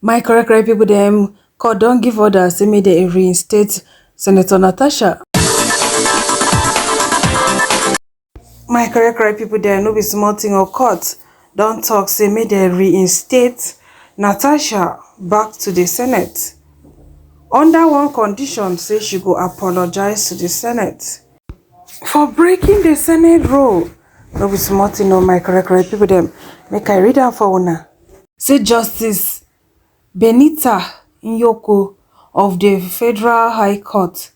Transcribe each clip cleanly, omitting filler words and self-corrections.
My correct people dem court don give orders say make dem reinstate Senator Natasha. My correct people dem no be small thing o. Court don talk say make dem reinstate Natasha back to the Senate under one condition, say she go apologize to the Senate for breaking the Senate rule. No be small thing o, my correct people dem. Make I read am for una. Say Justice Benita Nyoko of the Federal High Court,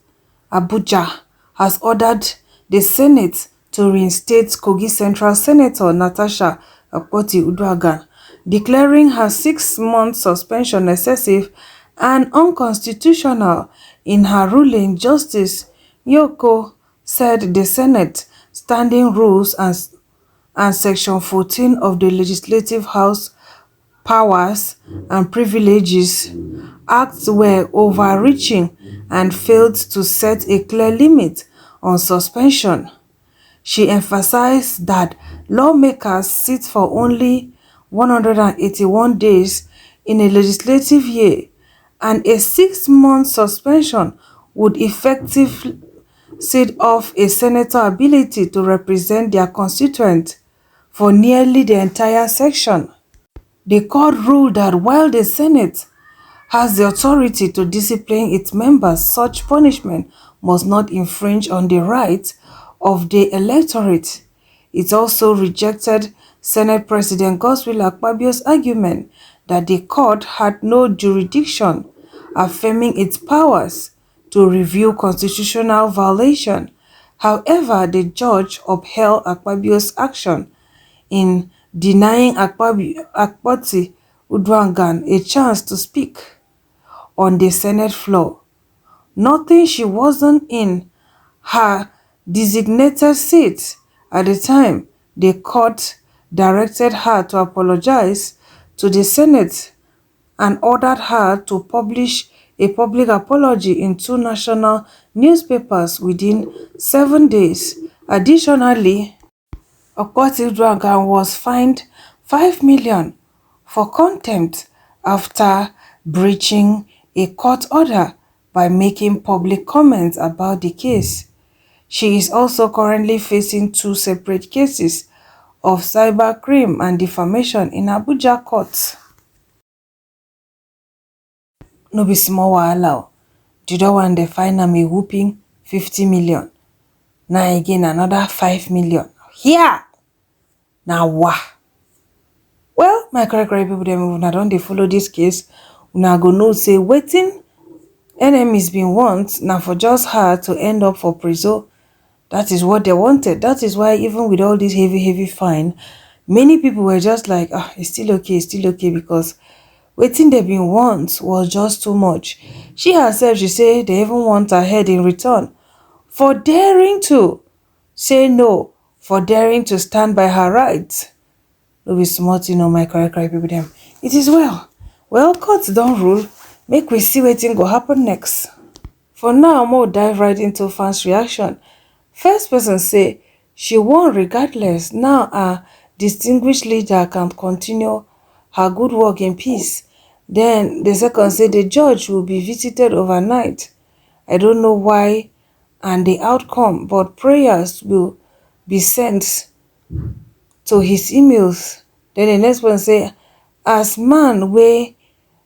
Abuja, has ordered the Senate to reinstate Kogi Central Senator Natasha Akpabio, declaring her 6-month suspension excessive and unconstitutional. In her ruling, Justice Nyoko said the Senate standing rules and Section 14 of the Legislative House Powers and Privileges Acts were overreaching and failed to set a clear limit on suspension. She emphasized that lawmakers sit for only 181 days in a legislative year, and a 6-month suspension would effectively set off a senator's ability to represent their constituents for nearly the entire session. The court ruled that while the Senate has the authority to discipline its members, such punishment must not infringe on the rights of the electorate. It also rejected Senate President Godswill Akpabio's argument that the court had no jurisdiction, affirming its powers to review constitutional violation. However, the judge upheld Akpabio's action in denying Akpabio a chance to speak on the Senate floor, noting she wasn't in her designated seat at the time. The court directed her to apologize to the Senate and ordered her to publish a public apology in 2 national newspapers within 7 days. Additionally, Akpabio was fined 5 million for contempt after breaching a court order by making public comments about the case. She is also currently facing 2 separate cases of cybercrime and defamation in Abuja courts. No be small wahala o. The other one dey fine am a whooping 50 million. Now again another 5 million. Here! Now wah! Well, my correct people dem, una don dey follow this case, una go know say wetin enemies bin want na for just her to end up for prison. That is what they wanted. That is why even with all this heavy fine, many people were just like, it's still okay, because wetin they bin want was just too much. She herself, she say they even want her head in return for daring to say no, for daring to stand by her rights. No be small thing o, my correct people dem. It is well. Well, court don rule. Make we see wetin go happen next. For now, more dive right into fans' reaction. First person say she won regardless. Now a distinguished leader can continue her good work in peace. Then the second say the judge will be visited overnight. I don't know why and the outcome, but prayers will be sent to his emails. Then the next one say, as man wey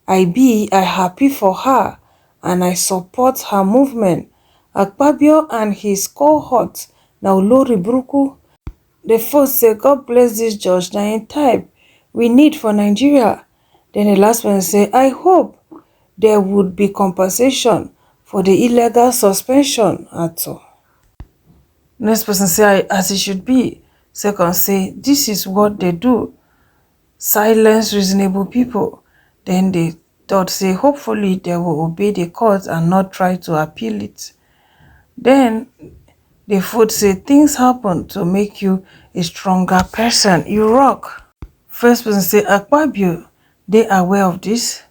I be, I happy for her and I support her movement. Akpabio and his cohort na olori buruku. The fourth say, God bless this judge, na in type we need for Nigeria. Then the last one say, I hope there would be compensation for the illegal suspension at all. Next person say, as it should be. Second say, this is what they do, silence reasonable people. Then the third say, hopefully they will obey the court and not try to appeal it. Then the fourth say, things happen to make you a stronger person. You rock. First person say, Akpabio, they are aware of this.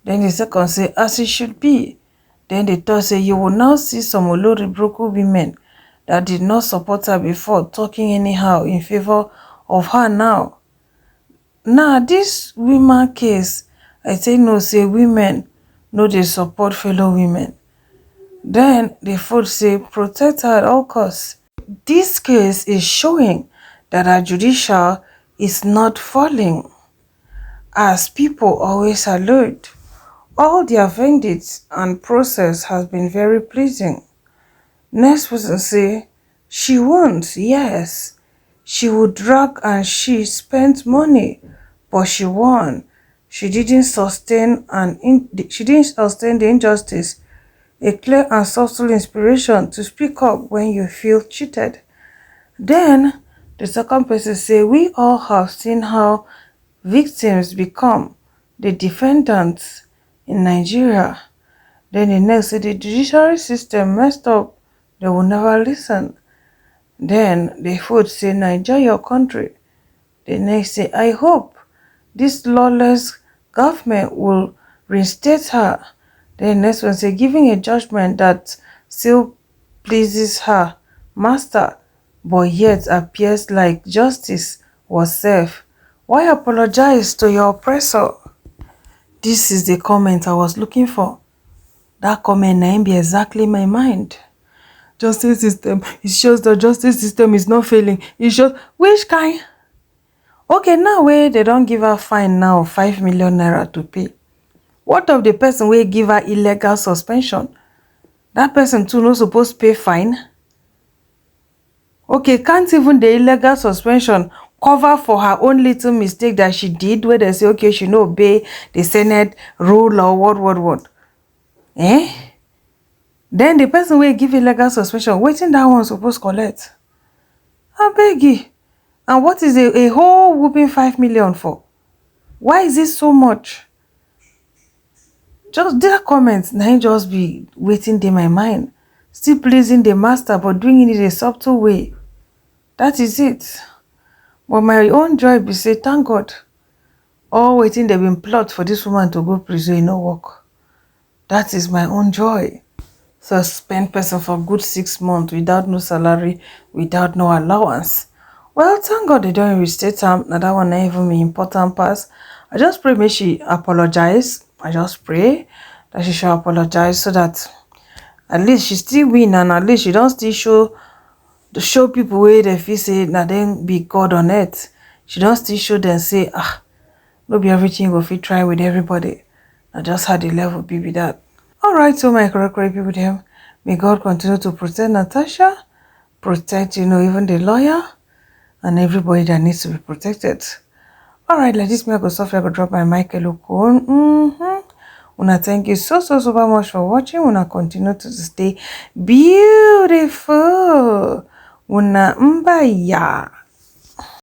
Then the second say, as it should be. Then the third say, you will now see some olori buruku women that did not support her before talking anyhow in favor of her now. Now, this woman case I say no, say women no dey support fellow women. Then the food say protect her at all costs. This case is showing that our judicial is not falling, as people always allude. All their verdicts and process has been very pleasing. Next person say she won't, yes. She would drag and she spent money, but she won. She didn't sustain the injustice. A clear and subtle inspiration to speak up when you feel cheated. Then the second person say we all have seen how victims become the defendants in Nigeria. Then the next say the judiciary system messed up. They will never listen. Then the fourth say Nigeria your country. The next say I hope this lawless government will reinstate her. Then next one say giving a judgment that still pleases her master, but yet appears like justice was served. Why apologize to your oppressor? This is the comment I was looking for. That comment name be exactly my mind. Justice system, it shows that justice system is not failing. It shows which kind? Okay, now where they don't give her fine now 5 million naira to pay. What of the person wey give her illegal suspension? That person too no supposed pay fine? Okay, can't even the illegal suspension cover for her own little mistake that she did, where they say okay she no obey the Senate rule or what? Eh? Then the person wey give illegal suspension, wetin that one supposed collect? Abeg. And what is a whole whooping 5 million for? Why is it so much? Just that comment, na just be waiting in my mind. Still pleasing the master, but doing it in a subtle way. That is it. But my own joy be say, thank God. All waiting they been plot for this woman to go prison, no work. That is my own joy. Suspend person for good 6 months without no salary, without no allowance. Well, thank God they don't reinstate her. Now that one not even be important pass. I just pray may she apologize. I just pray that she shall apologize so that at least she still win, and at least she don't still show people where they feel say now then be God on earth. She don't still show them say no be everything will fit try with everybody. I just had the level be with that. Alright, so my correct people them. May God continue to protect Natasha, protect even the lawyer and everybody that needs to be protected. Alright, like this, me I go softly I go drop my mic alone. Una thank you so much for watching. Una continue to stay beautiful. Una mbaya.